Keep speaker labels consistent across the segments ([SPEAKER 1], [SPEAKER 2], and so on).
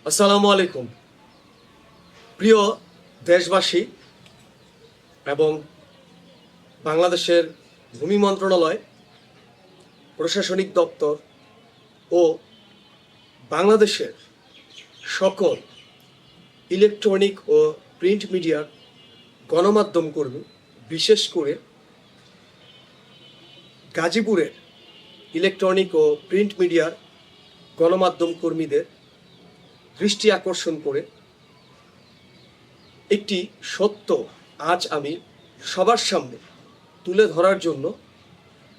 [SPEAKER 1] আসসালামু আলাইকুম প্রিয় দেশবাসী এবং বাংলাদেশের ভূমি মন্ত্রণালয়, প্রশাসনিক দপ্তর ও বাংলাদেশের সকল ইলেকট্রনিক ও প্রিন্ট মিডিয়ার গণমাধ্যম কর্মী, বিশেষ করে গাজীপুরের ইলেকট্রনিক ও প্রিন্ট মিডিয়ার গণমাধ্যম কর্মীদের দৃষ্টি আকর্ষণ করে একটি সত্য আজ আমি সবার সামনে তুলে ধরার জন্য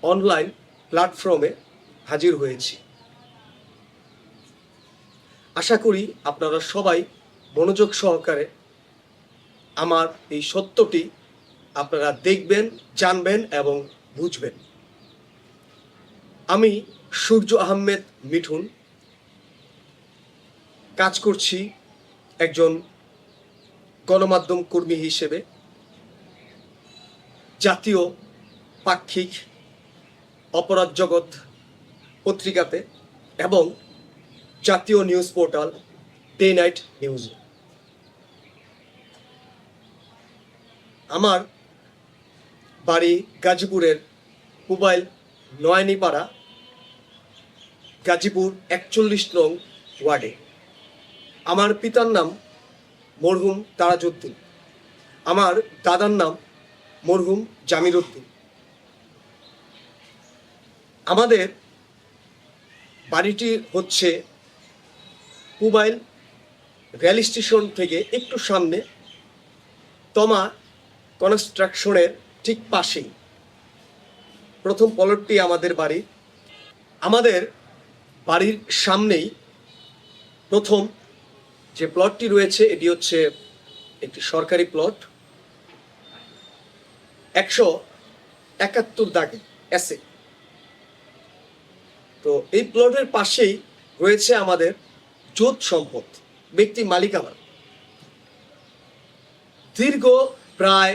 [SPEAKER 1] অনলাইন প্ল্যাটফর্মে হাজির হয়েছি। আশা করি আপনারা সবাই মনোযোগ সহকারে আমার এই সত্যটি আপনারা দেখবেন, জানবেন এবং বুঝবেন। আমি সূর্য আহমেদ মিঠুন কাজ করছি একজন গণমাধ্যম কর্মী হিসেবে জাতীয় পাক্ষিক অপরাধ জগৎ পত্রিকাতে এবং জাতীয় নিউজ পোর্টাল ডে নাইট নিউজে। আমার বাড়ি গাজীপুরের পুবাইল নয়নীপাড়া, গাজীপুর 41 নং ওয়ার্ডে। আমার পিতার নাম মরহুম তারাজউদ্দিন, আমার দাদার নাম মরহুম জামির উদ্দিন। আমাদের বাড়িটি হচ্ছে পুবাইল রেল স্টেশন থেকে একটু সামনে তমা কনস্ট্রাকশনের ঠিক পাশেই প্রথম প্লটটি আমাদের বাড়ি। আমাদের বাড়ির সামনেই প্রথম যে প্লটটি রয়েছে এটি হচ্ছে একটি সরকারি প্লট, 171 দাগে এসে। তো এই প্লটের পাশেই রয়েছে আমাদের জোত সম্পদ, ব্যক্তি মালিকানা। দীর্ঘ প্রায়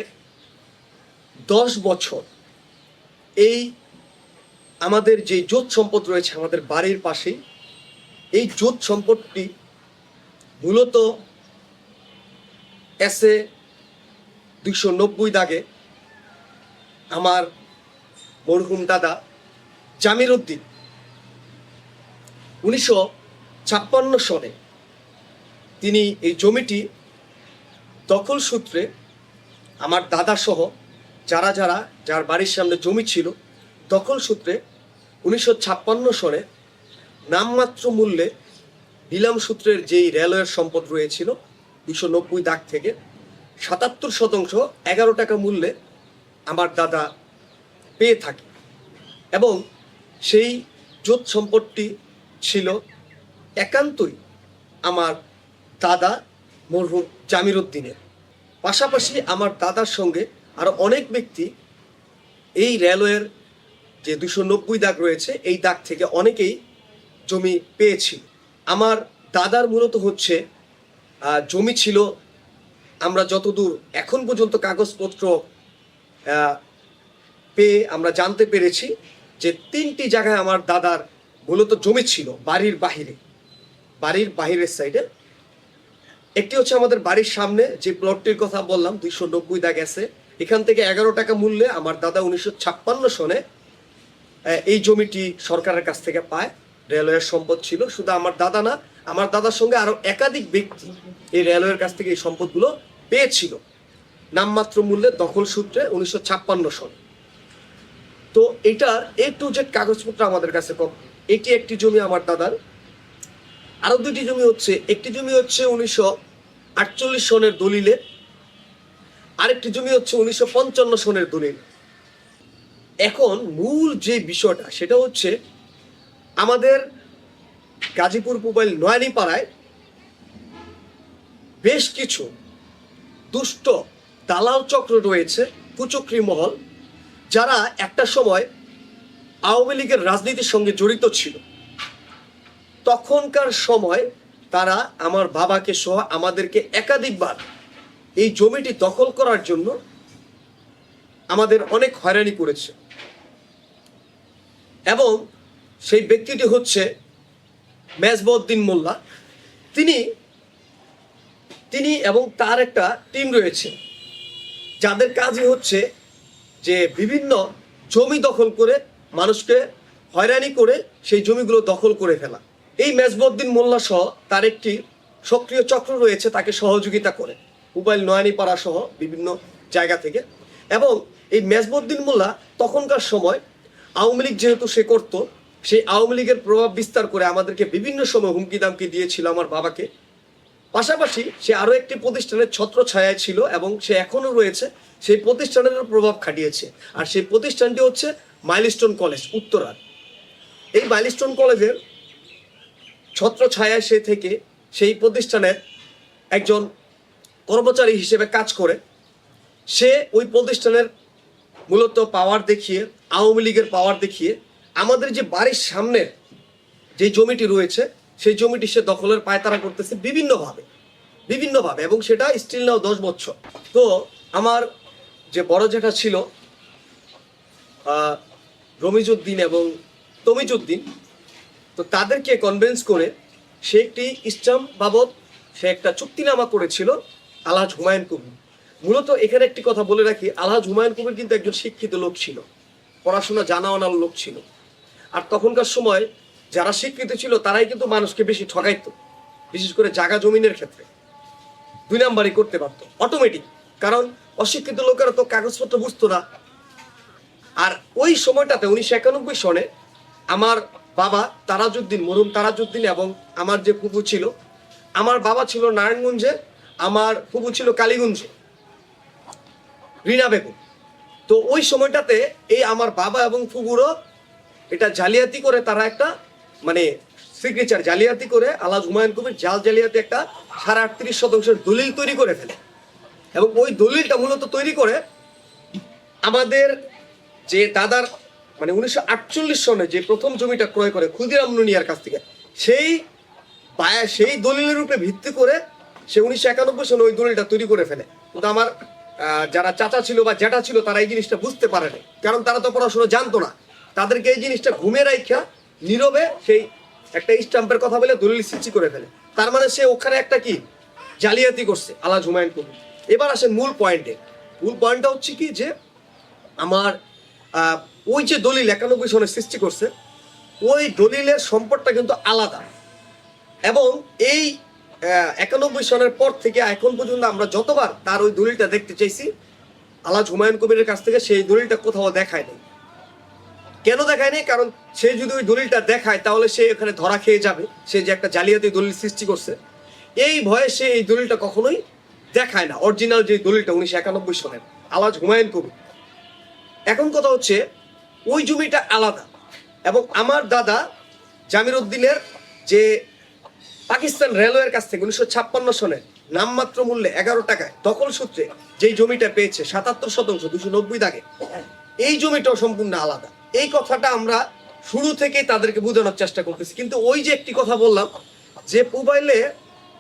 [SPEAKER 1] 10 বছর এই আমাদের যে জোত সম্পদ রয়েছে আমাদের বাড়ির পাশেই, এই জোত সম্পদটি মূলত এসে 290 দাগে আমার মরহুম দাদা জামির উদ্দিন 1956 সনে তিনি এই জমিটি দখল সূত্রে আমার দাদা সহ যার বাড়ির সামনে জমি ছিল দখল সূত্রে 1956 সনে নামমাত্র মূল্যে নিলাম সূত্রের যেই রেলওয়ের সম্পদ রয়েছিল 290 দাগ থেকে 77% 11 টাকা মূল্যে আমার দাদা পেয়ে থাকে এবং সেই জোত সম্পদটি ছিল একান্তই আমার দাদা মরহুম জামির উদ্দিনের। পাশাপাশি আমার দাদার সঙ্গে আরো অনেক ব্যক্তি এই রেলওয়ের যে 290 দাগ রয়েছে এই দাগ থেকে অনেকেই জমি পেয়েছিল। আমার দাদার মূলত হচ্ছে জমি ছিল, আমরা যতদূর এখন পর্যন্ত কাগজপত্র পেয়ে আমরা জানতে পেরেছি যে 3টি জায়গায় আমার দাদার মূলত জমি ছিল বাড়ির বাহিরের সাইডে। একটি হচ্ছে আমাদের বাড়ির সামনে যে প্লটটির কথা বললাম 290 দাগ আছে, এখান থেকে 11 টাকা মূল্যে আমার দাদা 1956 সনে এই জমিটি সরকারের কাছ থেকে পায়। রেলওয়ের সম্পদ ছিল, শুধু আমার দাদা না, আমার দাদার সঙ্গে আরো একাধিক ব্যক্তি এই রেলওয়ের কাছ থেকে এই সম্পদগুলো পেয়েছিল নামমাত্র মূল্যে দখল সূত্রে 1956 সনে। তো এটার A to Z কাগজপত্র আমাদের কাছে কম। এটি একটি জমি আমার দাদার। আরো 2টি জমি হচ্ছে, একটি জমি হচ্ছে 1948 সনের দলিলে, আরেকটি জমি হচ্ছে 1955 সনের দলিল। এখন মূল যে বিষয়টা সেটা হচ্ছে আমাদের গাজীপুর পুবাইল নয়নীপাড়ায় বেশ কিছু দুষ্ট দালাল চক্র রয়েছে, কুচক্রী মহল, যারা একটা সময় আওয়ামী লীগের রাজনীতির সঙ্গে জড়িত ছিল। তখনকার সময় তারা আমার বাবাকে সহ আমাদেরকে একাধিকবার এই জমিটি দখল করার জন্য আমাদের অনেক হয়রানি করেছে এবং সেই ব্যক্তিটি হচ্ছে মেজবাউদ্দিন মোল্লা। তিনি তিনি এবং তার একটা টিম রয়েছে যাদের কাজই হচ্ছে যে বিভিন্ন জমি দখল করে মানুষকে হয়রানি করে সেই জমিগুলো দখল করে ফেলা। এই মেজবউদ্দিন মোল্লা সহ তার একটি সক্রিয় চক্র রয়েছে তাকে সহযোগিতা করে মোবাইল নয়ানীপাড়া সহ বিভিন্ন জায়গা থেকে। এবং এই মেজবউদ্দিন মোল্লা তখনকার সময় আওয়ামী লীগ যেহেতু সে করত, সেই আওয়ামী লীগের প্রভাব বিস্তার করে আমাদেরকে বিভিন্ন সময় হুমকি দামকি দিয়েছিল আমার বাবাকে। পাশাপাশি সে আরও একটি প্রতিষ্ঠানের ছত্র ছায়ায় ছিল এবং সে এখনও রয়েছে, সেই প্রতিষ্ঠানের প্রভাব খাটিয়েছে। আর সেই প্রতিষ্ঠানটি হচ্ছে মাইলস্টোন কলেজ উত্তরার। এই মাইলস্টোন কলেজের ছত্র ছায়ায় সে থেকে সেই প্রতিষ্ঠানের একজন কর্মচারী হিসেবে কাজ করে। সে ওই প্রতিষ্ঠানের মূলত পাওয়ার দেখিয়ে, আওয়ামী লীগের পাওয়ার দেখিয়ে আমাদের যে বাড়ির সামনের যে জমিটি রয়েছে সেই জমিটি সে দখলের পায়তারা করতেছে বিভিন্নভাবে এবং সেটা স্টিল নাও 10 বছর। তো আমার যে বড় জেঠা ছিল রমিজউদ্দিন এবং তমিজউদ্দিন, তো তাদেরকে কনভিন্স করে সে একটি স্টাম্প বাবদ সে একটা চুক্তিনামা করেছিল আলহাজ হুমায়ুন কবির। মূলত এখানে একটি কথা বলে রাখি, আলহাজ হুমায়ুন কবির কিন্তু একজন শিক্ষিত লোক ছিল, পড়াশোনা জানাওয়ানার লোক ছিল। আর তখনকার সময় যারা শিক্ষিত ছিল তারাই কিন্তু মানুষকে বেশি ঠকাইতো, বিশেষ করে জায়গা জমিনের ক্ষেত্রে 2 নাম্বারই করতে পারতো অটোমেটিক, কারণ অশিক্ষিত লোকেরা তো কাগজপত্র বুঝতো না। আর ওই সময়টাতে 1991 সনে আমার বাবা তারাজউদ্দিন, মরহুম তারাজউদ্দিন এবং আমার যে ফুপু ছিল, আমার বাবা ছিল নারায়ণগঞ্জে, আমার ফুপু ছিল কালীগঞ্জে, রিনা বেগম। তো ওই সময়টাতে এই আমার বাবা এবং ফুপুরও এটা জালিয়াতি করে, তারা একটা মানে সিগনেচার জালিয়াতি করে আলহাজ হুমায়ুন কবির জালিয়াতি একটা 38.5% দলিল তৈরি করে ফেলে। এবং ওই দলিলটা মূলত তৈরি করে আমাদের যে দাদার মানে 1948 সনে যে প্রথম জমিটা ক্রয় করে ক্ষুদিরাম নুনিয়ার কাছ থেকে, সেই দলিলের উপরে ভিত্তি করে সে 1991 সনে ওই দলিলটা তৈরি করে ফেলে। কিন্তু আমার যারা চাচা ছিল বা জ্যাঠা ছিল তারা এই জিনিসটা বুঝতে পারেনি, কারণ তারা তো পড়াশোনা জানতো না। তাদেরকে এই জিনিসটা ঘুমে রাখা নীরবে সেই একটা স্টাম্পের কথা বলে দলিল সৃষ্টি করে ফেলে। তার মানে সে ওখানে একটা কি জালিয়াতি করছে আলহাজ হুমায়ুন কবির। এবার আসেন মূল পয়েন্টে। মূল পয়েন্টটা হচ্ছে কি যে আমার ওই যে দলিল 91 সনে সৃষ্টি করছে, ওই দলিলের সম্পদটা কিন্তু আলাদা। এবং এই 91 সনের পর থেকে এখন পর্যন্ত আমরা যতবার তার ওই দলিলটা দেখতে চাইছি আলহাজ হুমায়ুন কবিরের কাছ থেকে, সেই দলিলটা কোথাও দেখায় নেই। কেন দেখায় নেই? কারণ সে যদি ওই দলিলটা দেখায় তাহলে সে এখানে ধরা খেয়ে যাবে, সে যে একটা জালিয়াতি দলিল সৃষ্টি করছে। এই ভয়ে সে এই দলিলটা কখনোই দেখায় না, অরিজিনাল যে দলিলটা 1991 সনের আলহাজ হুমায়ুন কবির। এখন কথা হচ্ছে ওই জমিটা আলাদা। এবং আমার দাদা জামির উদ্দিনের যে পাকিস্তান রেলওয়ের কাছ থেকে 1956 সনে নামমাত্র মূল্যে 11 টাকায় দখল সূত্রে যেই জমিটা পেয়েছে 77% 290 দাগে, এই জমিটাও সম্পূর্ণ আলাদা। এই কথাটা আমরা শুরু থেকেই তাদেরকে বোঝানোর চেষ্টা করতেছি। কিন্তু ওই যে একটি কথা বললাম যে মোবাইলে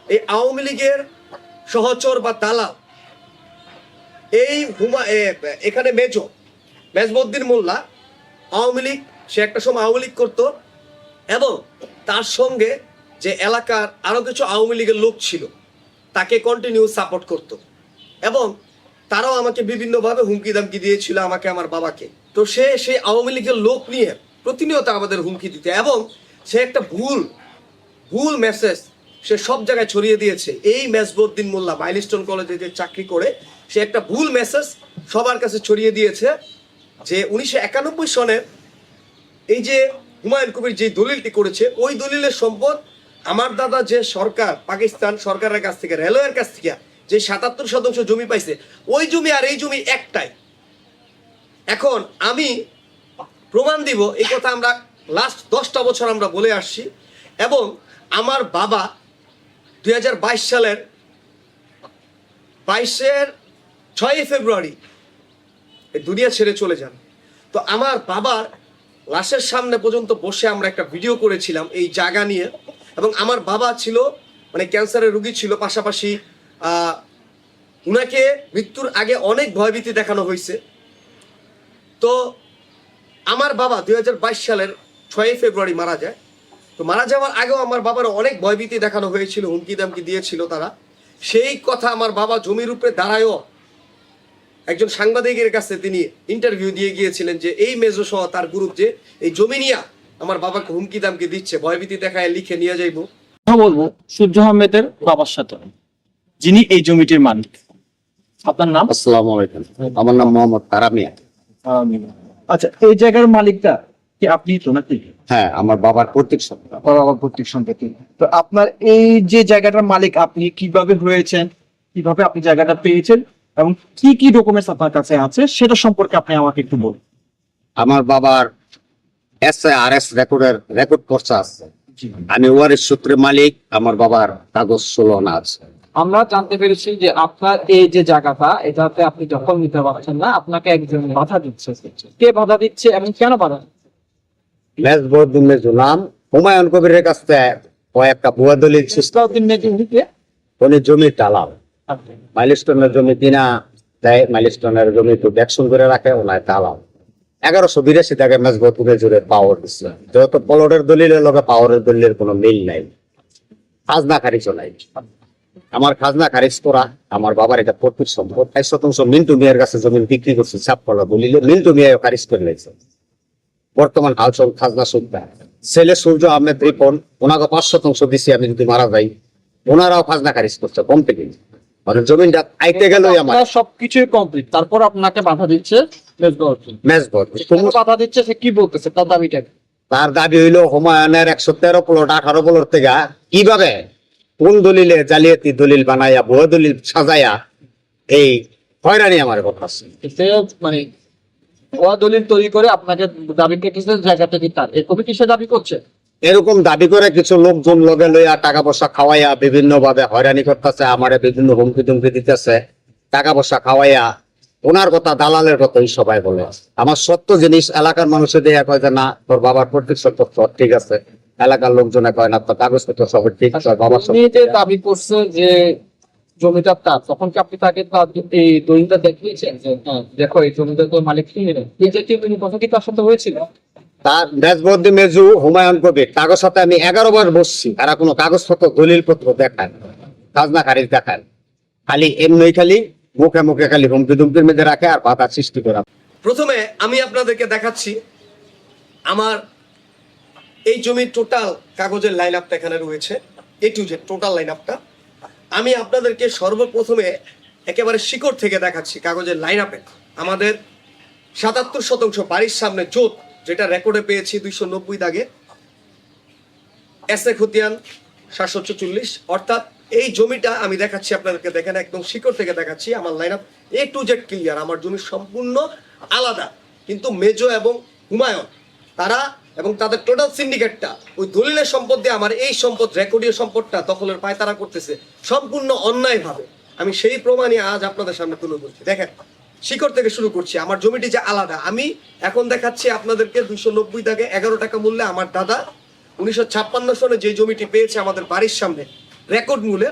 [SPEAKER 1] এই আওয়ামী লীগের সহচর বা দালাল এই এখানে মেজবউদ্দিন মোল্লা আওয়ামী লীগ, সে একটা সময় আওয়ামী লীগ করতো এবং তার সঙ্গে যে এলাকার আরো কিছু আওয়ামী লীগের লোক ছিল তাকে কন্টিনিউ সাপোর্ট করত। এবং তারাও আমাকে বিভিন্নভাবে হুমকি দামকি দিয়েছিল আমাকে, আমার বাবাকে। তো সে সেই আওয়ামী লীগের লোক নিয়ে প্রতিনিয়ত আমাদের হুমকি দিতে, এবং সে একটা ভুল মেসেজ সে সব জায়গায় ছড়িয়ে দিয়েছে। এই মেজবউদ্দিন মোল্লা মাইলস্টোন কলেজে যে চাকরি করে, সে একটা ভুল মেসেজ সবার কাছে ছড়িয়ে দিয়েছে যে 1991 সনের এই যে হুমায়ুন কবির যে দলিলটি করেছে, ওই দলিলের সম্পদ আমার দাদা যে সরকার, পাকিস্তান সরকারের কাছ থেকে, রেলওয়ের কাছ থেকে যে 77% জমি পাইছে, ওই জমি আর এই জমি একটাই। এখন আমি প্রমাণ দিব, এই কথা আমরা লাস্ট 10টা বছর আমরা বলে আসছি। এবং আমার বাবা 2022 সালের 6 ফেব্রুয়ারি দুনিয়া ছেড়ে চলে যান। তো আমার বাবার লাশের সামনে পর্যন্ত বসে আমরা একটা ভিডিও করেছিলাম এই জায়গা নিয়ে। এবং আমার বাবা ছিল মানে ক্যান্সারের রোগী ছিল, পাশাপাশি উনাকে মৃত্যুর আগে অনেক ভয়ভীতি দেখানো হয়েছে। তো আমার বাবা 2022 সালের 6 ফেব্রুয়ারি মারা যায়। তো মারা যাওয়ার আগেও আমার বাবার অনেক ভয়ভীতি দেখানো হয়েছিল, হুমকি দামকি দিয়েছিল তারা। সেই কথা আমার বাবা জমির উপরে দাঁড়ায়ও একজন সাংবাদিকের কাছে তিনি ইন্টারভিউ দিয়ে গিয়েছিলেন যে এই মেজো সহ তার গ্রুপ যে এই জমি নিয়ে আমার বাবাকে হুমকি দামকি দিচ্ছে, ভয়ভীতি দেখায় লিখে নিয়ে যাইবো।
[SPEAKER 2] কথা বলবো সূর্য আহমেদের বাবার সাথে, যিনি এই জমিটির মালিক। আপনার নাম?
[SPEAKER 3] আসসালামু আলাইকুম, আমার নাম মোহাম্মদ তারামিয়া।
[SPEAKER 2] আচ্ছা, এই জায়গার মালিকটা কি আপনি তো নাকি?
[SPEAKER 3] হ্যাঁ, আমার বাবার প্রত্যেক সপ্তাহ।
[SPEAKER 2] বাবার প্রত্যেক সম্পত্তি। তো আপনার এই যে জায়গাটার মালিক আপনি কিভাবে হয়েছেন, কিভাবে আপনি জায়গাটা পেয়েছেন এবং কি কি ডকুমেন্টস আপনার কাছে আছে সেটা সম্পর্কে আপনি আমাকে একটু বলুন।
[SPEAKER 3] আমার বাবার SARS রেকর্ড পর্চা আছে। আমি ওয়ারিশ সূত্রে মালিক, আমার বাবার কাগজ 16 আছে।
[SPEAKER 4] আমরা জানতে পেরেছি যে আপনার এই যে জায়গাটা, এটাতে আপনি দখল নিতে পারছেন না, আপনাকে একজন বাধা দিচ্ছে। কে বাধা দিচ্ছে এবং কেন বাধা দিচ্ছে?
[SPEAKER 3] মেজবউদ্দিন মেজু নাম, হুমায়ুন কবিরের কাছ থেকে কয়েকটা ভুয়া দলিল
[SPEAKER 4] ইসলাউদ্দিন মেজুকে
[SPEAKER 3] উনি জমি টালাম, মাইলস্টোনের জমি কিনা দেয়, মাইলস্টোনের জমি তো দেখশন করে রাখে, ওনায় টালাম। 1182 থেকে মেজবউদ্দিন মেজুরের পাওয়ার দিচ্ছে, যেহেতু পলটের দলিলের লগে পাওয়ারের দলিলের কোনো মিল নাই, খাজনা খারিজ নাই। আমার খাজনা খারিজ করা, আমার বাবার এটা প্রত্যেক সম্পদ। 100% মিন্টু মিয়ার কাছে জমি বিক্রি করছে, ছাপ করা দলিলে মিন্টু মিয়া খারিজ করে নিয়েছে। বর্তমান হালচল খাজনা সুদ্ধা ছেলে সূর্য আহমেদ রিপন, ওনাকে 5% দিছি আমি যদি মারা যাই, ওনারাও খাজনা খারিজ করছে কমপ্লিট। মানে জমিনটা আইতে গেলই আমার
[SPEAKER 4] সবকিছুই কমপ্লিট, তারপর আপনাকে বাধা দিচ্ছে মেজবাউদ্দিন।
[SPEAKER 3] মেজবউদ্দিন।
[SPEAKER 4] বাধা দিচ্ছে, সে কি বলতেছে তার দাবিটা কি?
[SPEAKER 3] তার দাবি হইলো হুমায়ুনের 113 প্লট 18 প্লট থেকে কিভাবে কোন দলিলে জালিয়াতি দলিল বানাইয়া ভুয়া দলিল সাজাইয়া এই হয়রানি আমার কথা।
[SPEAKER 4] সে মানে ওয়া দলিল তৈরি করে আপনাকে দাবি করতেছে জায়গাটা কি তার, এই কমিটি সে দাবি করছে।
[SPEAKER 3] এরকম দাবি করে কিছু লোকজন লগে লইয়া টাকা পয়সা খাওয়াইয়া বিভিন্ন ভাবে হয়রানি করতেছে, আমারে বিভিন্ন হুমকি ধুমকি দিতেছে, টাকা পয়সা খাওয়াইয়া। ওনার কথা দালালের কথাই সবাই বলে। আমার সত্য জিনিস এলাকার মানুষের দেখা কয় যে না, তোর বাবার প্রত্যেক সত্য ঠিক আছে, এলাকার লোকজনে কয় না, তোর কাগজপত্র সব ঠিক আছে, বাবার
[SPEAKER 4] উনি যে দাবি করছে যে জমিটা তার, তখন কি আপনি তাকে এই দলিলটা দেখিয়েছেন যে দেখো এই জমিটা তোর মালিক কি নেই, এই জাতীয় কোনো কথা কি তার সাথে হয়েছিল?
[SPEAKER 3] তার মেজবউদ্দিন মেজু, হুমায়ুন কবির কাগজ সাথে আমি 11 বার বসছি, তারা কোনো কাগজপত্র দলিলপত্র দেখান, খাজনা খারিজ দেখান, খালি এমনি খালি মুখে মুখে খালি হুমকি ধুমকির মধ্যে রাখে আর বাধা সৃষ্টি করা।
[SPEAKER 1] প্রথমে আমি আপনাদেরকে দেখাচ্ছি আমার এই জমির টোটাল কাগজের লাইন আপটা এখানে রয়েছে, এ টু জেড টোটাল লাইন আপটা। আমি আপনাদেরকে সর্বপ্রথমে একেবারে শিকড় থেকে দেখাচ্ছি কাগজের লাইন আপে। আমাদের 77% বাড়ির সামনে জোত, যেটা রেকর্ডে পেয়েছি 290 দাগে, এসএ খতিয়ান 744। অর্থাৎ এই জমিটা আমি দেখাচ্ছি আপনাদেরকে, দেখেন একদম শিকড় থেকে দেখাচ্ছি। আমার line up A to Z clear, আমার জমি সম্পূর্ণ আলাদা। কিন্তু মেজো এবং হুমায়ুন তারা এবং তাদের টোটাল সিন্ডিকেটটা ওই দলিলের সম্পদ দিয়ে আমার এই সম্পদ, রেকর্ডীয় সম্পদটা দখলের পায়তারা করতেছে সম্পূর্ণ অন্যায়ভাবে। আমি সেই প্রমাণই আজ আপনাদের সামনে তুলে ধরছি। দেখেন শিকড় থেকে শুরু করছি। আমার জমিটি যে আলাদা, আমি এখন দেখাচ্ছি আপনাদেরকে 290 দাগে 11 টাকা মূল্যে আমার দাদা 1956 সনে যে জমিটি পেয়েছে আমাদের বাড়ির সামনে রেকর্ড মূল্যে,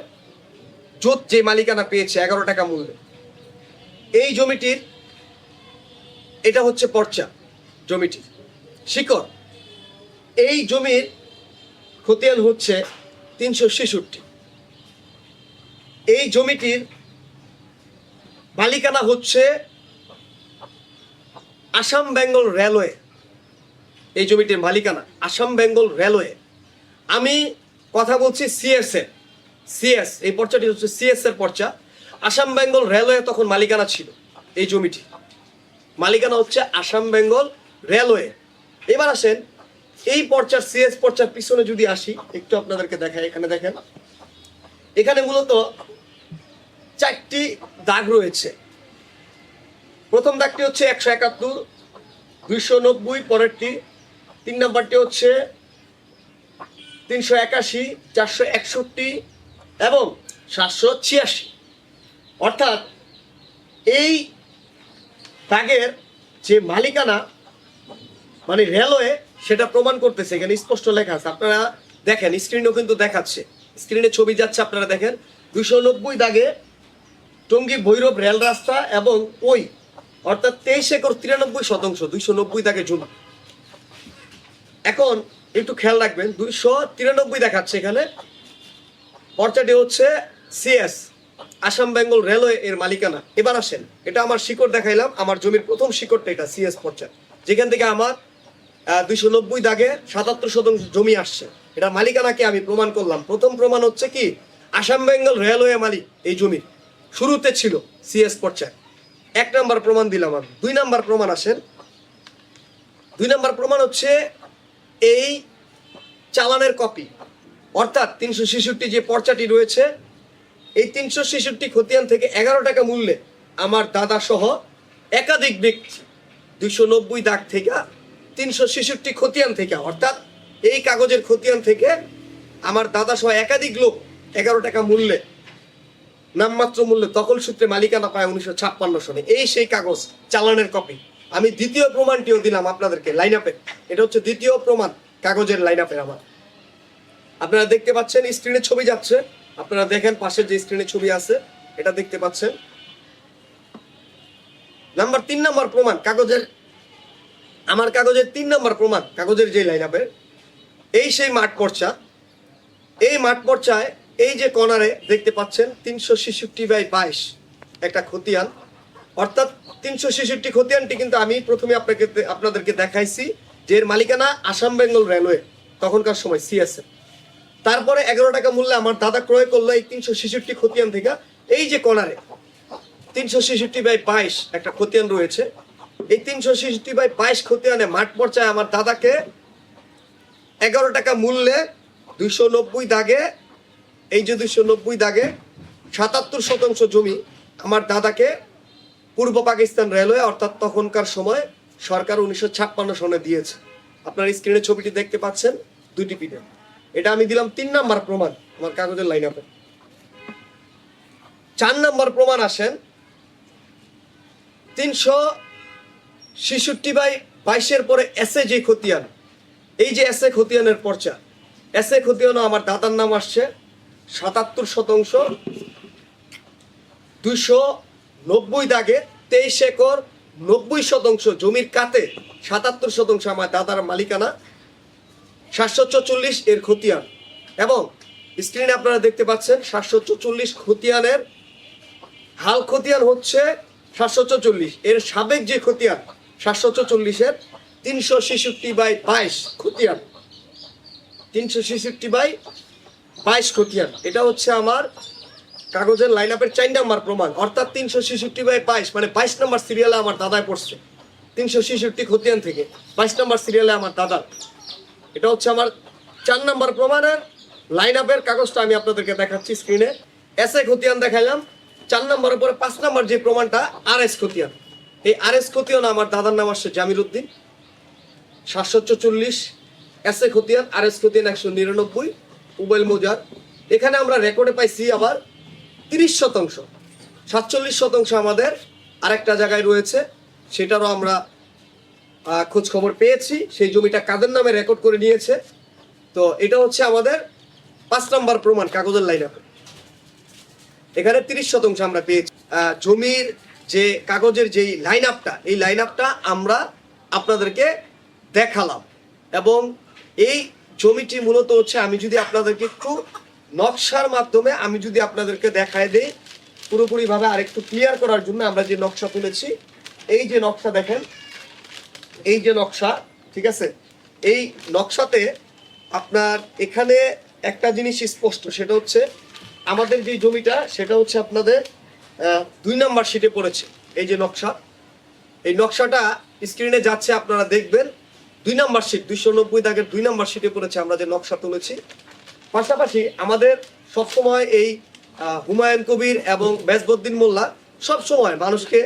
[SPEAKER 1] জোত যে মালিকানা পেয়েছে 11 টাকা মূল্যে, এই জমিটির এটা হচ্ছে পর্চা জমিটি শিকড়। এই জমির খতিয়ান হচ্ছে 366। এই জমিটির মালিকানা হচ্ছে আসাম বেঙ্গল রেলওয়ে। এই জমিটির মালিকানা আসাম বেঙ্গল রেলওয়ে। আমি কথা বলছি সিএস, এই পর্চাটি হচ্ছে সিএস এর পর্চা। আসাম বেঙ্গল রেলওয়ে তখন মালিকানা ছিল এই জমিটি, মালিকানা হচ্ছে আসাম বেঙ্গল রেলওয়ে। এবার আসেন এই পর্চার, সিএস পর্চার পিছনে যদি আসি একটু আপনাদেরকে দেখাই। এখানে দেখেন, এখানে মূলত 4টি দাগ রয়েছে। প্রথম দাগটি হচ্ছে 171, 290, পরেরটি 3 নম্বরটি হচ্ছে 381, 461 এবং 786। অর্থাৎ এই দাগের যে মালিকানা মানে রেলওয়ে, সেটা প্রমাণ করতেছে। এখানে স্পষ্ট লেখা আছে, আপনারা দেখেন, স্ক্রিনেও কিন্তু দেখাচ্ছে, স্ক্রিনে ছবি যাচ্ছে, আপনারা দেখেন 290 দাগে টঙ্গী ভৈরব রেল রাস্তা এবং ওই অর্থাৎ 23 একর 93% 290 দাগে জমি। এখন একটু খেয়াল রাখবেন, 293 দেখাচ্ছে এখানে। পর্চাটি হচ্ছে সিএস আসাম বেঙ্গল রেলওয়ে এর মালিকানা। এবার আসেন, এটা আমার শিকড় দেখাইলাম, আমার জমির প্রথম শিকড়টা এটা সিএস পর্যায়ে, যেখান থেকে আমার 290 দাগে 77% জমি আসছে। এটা মালিকানাকে আমি প্রমাণ করলাম। প্রথম প্রমাণ হচ্ছে কি, আসাম বেঙ্গল রেলওয়ে মালিক এই জমির, শুরুতে ছিল সিএস পর্যায়ে। 1 নাম্বার প্রমাণ দিলাম আমি। 2 নাম্বার প্রমাণ আসেন। 2 নাম্বার প্রমাণ হচ্ছে এই চালানের কপি, অর্থাৎ 366 যে পর্চাটি রয়েছে, এই 366 খতিয়ান থেকে 11 টাকা মূল্যে আমার দাদা সহ একাধিক ব্যক্তি 290 দাগ থেকে 366 খতিয়ান থেকে, অর্থাৎ এই কাগজের খতিয়ান থেকে আমার দাদা সহ একাধিক লোক 11 টাকা মূল্যে, নামমাত্র মূল্যে দখল সূত্রে মালিকানা পায় 1956 সনে। এই সেই কাগজ, চালানের কপি। আমি দ্বিতীয় প্রমাণটিও দিলাম আপনাদেরকে লাইন আপের। এটা হচ্ছে দ্বিতীয় প্রমাণ কাগজের লাইন আপের আমার। আপনারা দেখতে পাচ্ছেন স্ক্রিনে ছবি যাচ্ছে, আপনারা দেখেন পাশের যে স্ক্রিনে ছবি আছে এটা দেখতে পাচ্ছেন। নাম্বার 3 নাম্বার প্রমাণ কাগজের, আমার কাগজের 3 নাম্বার প্রমাণ কাগজের যে লাইন আপের, এই সেই মাঠ পর্চা। এই মাঠ পর্চায় এই যে কর্নারে দেখতে পাচ্ছেন 366/22 একটা খতিয়ান, অর্থাৎ 366 খতিয়ানটি কিন্তু আমি প্রথমে আপনাদেরকে দেখাইছি যে এর মালিকানা আসাম বেঙ্গল রেলওয়ে, তখনকার সময় সিএসএ। তারপরে 11 টাকা মূল্যে আমার দাদা ক্রয় করলো এই 366 খতিয়ান থেকে। এই যে কর্নারে 366/22 একটা খতিয়ান রয়েছে, এই 366/22 খতিয়ানে মাঠ পর্চায় আমার দাদাকে 11 টাকা মূল্যে 290 দাগে, এই যে 290 দাগে 77% জমি আমার দাদাকে পূর্ব পাকিস্তান রেলওয়ে, অর্থাৎ তখনকার সময় সরকার 1956 সনে দিয়েছে। আপনার স্ক্রিনে ছবিটি দেখতে পাচ্ছেন 2টি পিঠে। এটা আমি দিলাম 3 নাম্বার প্রমাণ আমার কাগজের লাইন আপে। 4 নাম্বার প্রমাণ আসেন 366/22 পরে এসএ যে খতিয়ান, এই যে এসএ খতিয়ানের পর্চা, এসএ খতিয়ানও আমার দাদার নাম আসছে। 77% 290 দাগে 23 একর 90% জমির কাতে 77% আমার দাদার মালিকানা। 744 এর খতিয়ান, এবং স্ক্রিনে আপনারা দেখতে পাচ্ছেন 744 খতিয়ানের হাল খতিয়ান হচ্ছে 744, এর সাবেক যে খতিয়ান 744-এর 366/22 খতিয়ান, 366/22 খতিয়ান। এটা হচ্ছে আমার কাগজের লাইন আপের 4 নাম্বার প্রমাণ, অর্থাৎ 366/22 মানে 22 নম্বর সিরিয়ালে আমার দাদায় পড়ছে। 366 খতিয়ান থেকে 22 নম্বর সিরিয়ালে আমার দাদা। এটা হচ্ছে আমার 4 নাম্বার প্রমাণের লাইন আপের কাগজটা আমি আপনাদেরকে দেখাচ্ছি স্ক্রিনে। এসএ খতিয়ান দেখাইলাম। 4 নম্বরের পরে 5 নাম্বার যে প্রমাণটা আরএস খতিয়ান, এই আরএস খতিয়ান আমার দাদার নাম আসছে জামির উদ্দিন। 744 এসএ খতিয়ান, আরএস খতিয়ান 199 উবেল মৌজার। এখানে আমরা রেকর্ডে পাইছি আবার 30%, 47% আমাদের আরেকটা জায়গায় রয়েছে, সেটারও আমরা খোঁজ খবর পেয়েছি। সেই জমিটা কাদের নামে রেকর্ড করে নিয়েছে। তো এটা হচ্ছে আমাদের 5 নাম্বার প্রমাণ কাগজের লাইন আপে। এখানে 30% আমরা পেয়েছি। জমির যে কাগজের যেই লাইন আপটা, এই লাইন আপটা আমরা আপনাদেরকে দেখালাম। এবং এই জমিটি মূলত হচ্ছে, আমি যদি আপনাদেরকে একটু নকশার মাধ্যমে আমি যদি আপনাদেরকে দেখায় দেই পুরোপুরিভাবে আরেকটু ক্লিয়ার করার জন্য, আমরা যে নকশা তুলেছি, এই যে নকশা দেখেন, এই যে নকশা, ঠিক আছে, এই নকশাতে আপনার এখানে একটা জিনিস স্পষ্ট, সেটা হচ্ছে আমাদের যে জমিটা সেটা হচ্ছে আপনাদের 2 নাম্বার শিটে পড়েছে। এই যে নকশা, এই নকশাটা স্ক্রিনে যাচ্ছে, আপনারা দেখবেন 2 নাম্বার শিট, 290 দাগের 2 নাম্বার শিটে পড়েছে আমরা যে নকশা তুলেছি। পাশাপাশি আমাদের সবসময় এই হুমায়ুন কবির এবং বেজবদ্দিন মোল্লা সবসময় মানুষকে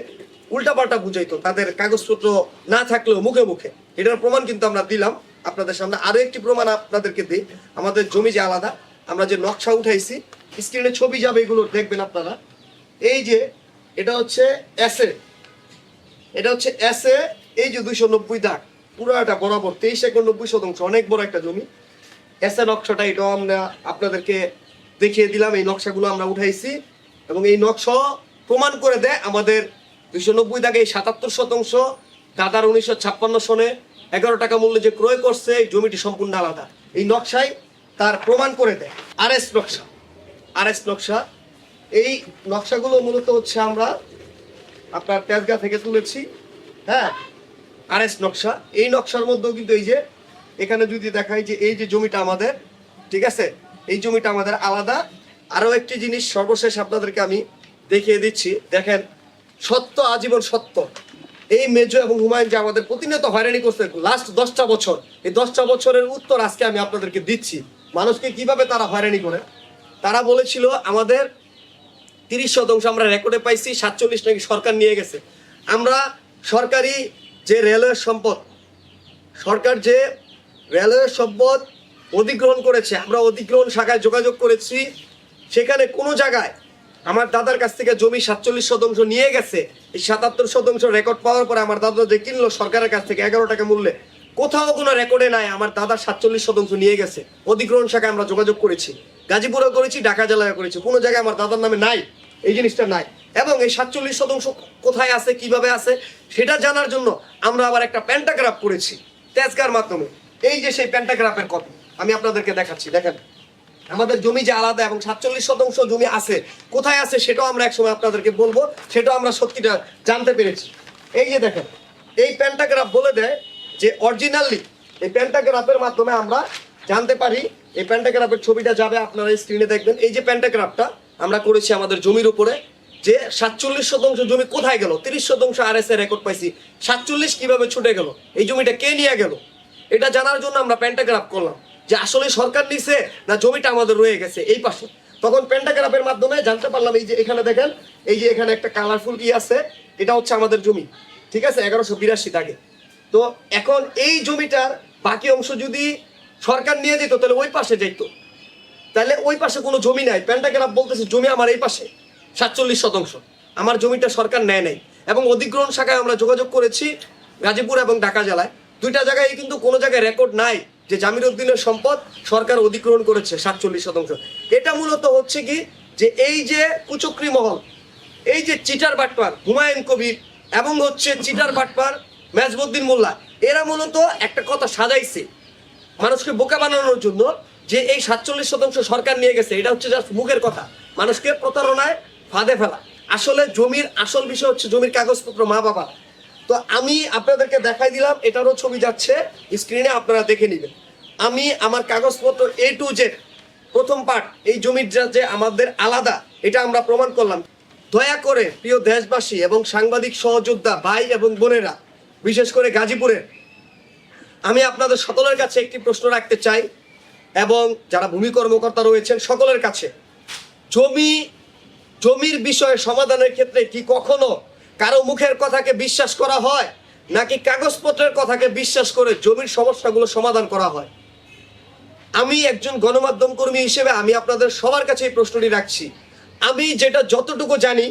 [SPEAKER 1] উল্টাপাল্টা বুঝাইতো, তাদের কাগজপত্র না থাকলেও মুখে মুখে। এটার প্রমাণ কিন্তু আমরা দিলাম আপনাদের সামনে। আরো একটি প্রমাণ আপনাদেরকে দিই, আমাদের জমি যে আলাদা, আমরা যে নকশা উঠাইছি, স্ক্রিনে ছবি যাবে, এগুলো দেখবেন আপনারা। এই যে এটা হচ্ছে এসএ, এটা হচ্ছে এসএ, এই যে 290 দাগ পুরোটা বরাবর 23 একর 90%, অনেক বড় একটা জমি। এসএ নকশাটা এটাও আমরা আপনাদেরকে দেখিয়ে দিলাম। এই নকশাগুলো আমরা উঠাইছি এবং এই নকশা প্রমাণ করে দেয় আমাদের 290 দাগে 77% দাদার 1956 সনে 11 টাকা মূল্যে যে ক্রয় করছে, এই জমিটি সম্পূর্ণ আলাদা। এই নকশায় তার প্রমাণ করে দেয়। আরএস নকশা, আরএস নকশা এই নকশাগুলো মূলত হচ্ছে আমরা আপনার তেজগাঁ থেকে তুলেছি। হ্যাঁ, RS নকশা। এই নকশার মধ্যেও কিন্তু এই যে এখানে যদি দেখাই যে এই যে জমিটা আমাদের, ঠিক আছে, এই জমিটা আমাদের আলাদা। আরো একটি জিনিস সর্বশেষ আপনাদেরকে আমি দেখিয়ে দিচ্ছি, দেখেন, সত্য আজীবন সত্য। এই মেজো এবং হুমায়ুন যে আমাদের প্রতিনিয়ত হয়রানি করছে লাস্ট 10টা বছর, এই 10টা বছরের উত্তর আজকে আমি আপনাদেরকে দিচ্ছি। মানুষকে কিভাবে তারা হয়রানি করে। তারা বলেছিল আমাদের 30% আমরা রেকর্ডে পাইছি, 47 নাকি সরকার নিয়ে গেছে। আমরা সরকারি যে রেলওয়ে সম্পদ, সরকার যে রেলওয়ে সম্পদ অধিগ্রহণ করেছে, আমরা অধিগ্রহণ শাখায় যোগাযোগ করেছি। সেখানে কোনো জায়গায় আমার দাদার কাছ থেকে জমি 47% নিয়ে গেছে। এই 77% রেকর্ড পাওয়ার পরে আমার দাদা যে কিনলো সরকারের কাছ থেকে 11 টাকা মূল্যে, কোথাও কোনো রেকর্ডে নাই আমার দাদা 47% নিয়ে গেছে। অধিগ্রহণ শাখায় আমরা যোগাযোগ করেছি, গাজীপুরেও করেছি, ঢাকা জেলায় করেছি, কোনো জায়গায় আমার দাদার নামে নাই, এই জিনিসটা নাই। এবং এই 47% কোথায় আছে, কিভাবে আছে, সেটা জানার জন্য আমরা আবার একটা প্যান্টাগ্রাফ করেছি তেজগাঁর মাধ্যমে। এই যে সেই প্যান্টাগ্রাফের কপি আমি আপনাদেরকে দেখাচ্ছি। দেখেন আমাদের জমি যে আলাদা এবং 47% জমি আছে, কোথায় আছে সেটাও আমরা একসময় আপনাদেরকে বলবো, সেটাও আমরা সত্যিটা জানতে পেরেছি। এই যে দেখেন, এই প্যান্টাগ্রাফ বলে দেয় যে অরিজিনালি এই প্যান্টাগ্রাফের মাধ্যমে আমরা জানতে পারি। এই প্যান্টাগ্রাফের ছবিটা যাবে, আপনারা স্ক্রিনে দেখবেন। এই যে প্যান্টাগ্রাফটা আমরা করেছি আমাদের জমির উপরে, যে 47% জমি কোথায় গেল, 30% RS এর রেকর্ড পাইছি, 47 কিভাবে ছুটে গেল, এই জমিটা কে নিয়ে গেল, এটা জানার জন্য আমরা প্যান্টাগ্রাফ করলাম যে আসলে সরকার নিছে না জমিটা আমাদের রয়ে গেছে এই পাশে। তখন প্যান্টাগ্রাফের মাধ্যমে জানতে পারলাম, এই যে এখানে দেখেন, এই যে এখানে একটা কালারফুল কি আছে, এটা হচ্ছে আমাদের জমি, ঠিক আছে, 1182 দাগে। তো এখন এই জমিটার বাকি অংশ যদি সরকার নিয়ে যেত তাহলে ওই পাশে যেত, তাহলে ওই পাশে কোনো জমি নাই। প্যান্টাগ্রাফ বলতেছে জমি আমার এই পাশে 47%, আমার জমিটা সরকার নেয় নাই। এবং অধিগ্রহণ শাখায় আমরা যোগাযোগ করেছি গাজীপুর এবং ঢাকা জেলায়, দুইটা জায়গায় কিন্তু কোনো জায়গায় রেকর্ড নাই যে জামির উদ্দিনের সম্পদ সরকার অধিগ্রহণ করেছে 47%। এটা মূলত হচ্ছে কি যে এই যে কুচক্রী মহল, এই যে চিটার বাটপার হুমায়ুন কবির এবং হচ্ছে চিটার বাটপার মেজবুদ্দিন মোল্লা, এরা মূলত একটা কথা সাজাইছে মানুষকে বোকা বানানোর জন্য যে এই 47% সরকার নিয়ে গেছে। এটা হচ্ছে জাস্ট মুখের কথা, মানুষকে প্রতারণায় ফাঁদে ফেলা। আসলে জমির আসল বিষয় হচ্ছে জমির কাগজপত্র, মা বাবা। তো আমি আপনাদেরকে দেখাই দিলাম, এটারও ছবি যাচ্ছে স্ক্রিনে, আপনারা দেখে নেবেন। আমি আমার কাগজপত্র A to Z প্রথম পার্ট, এই জমির যে আমাদের আলাদা, এটা আমরা প্রমাণ করলাম। দয়া করে প্রিয় দেশবাসী এবং সাংবাদিক সহযোদ্ধা ভাই এবং বোনেরা, বিশেষ করে গাজীপুরের, আমি আপনাদের সকলের কাছে একটি প্রশ্ন রাখতে চাই এবং যারা ভূমি কর্মকর্তা রয়েছেন সকলের কাছে, জমির বিষয়ে সমাধানের ক্ষেত্রে কি কখনো কারো মুখের কথাকে বিশ্বাস করা হয়, নাকি কাগজপত্রের কথাকে বিশ্বাস করে জমির সমস্যাগুলো সমাধান করা হয়? আমি একজন গণমাধ্যম কর্মী হিসেবে আমি আপনাদের সবার কাছে এই প্রশ্নটি রাখছি। আমি যেটা যতটুকু জানি,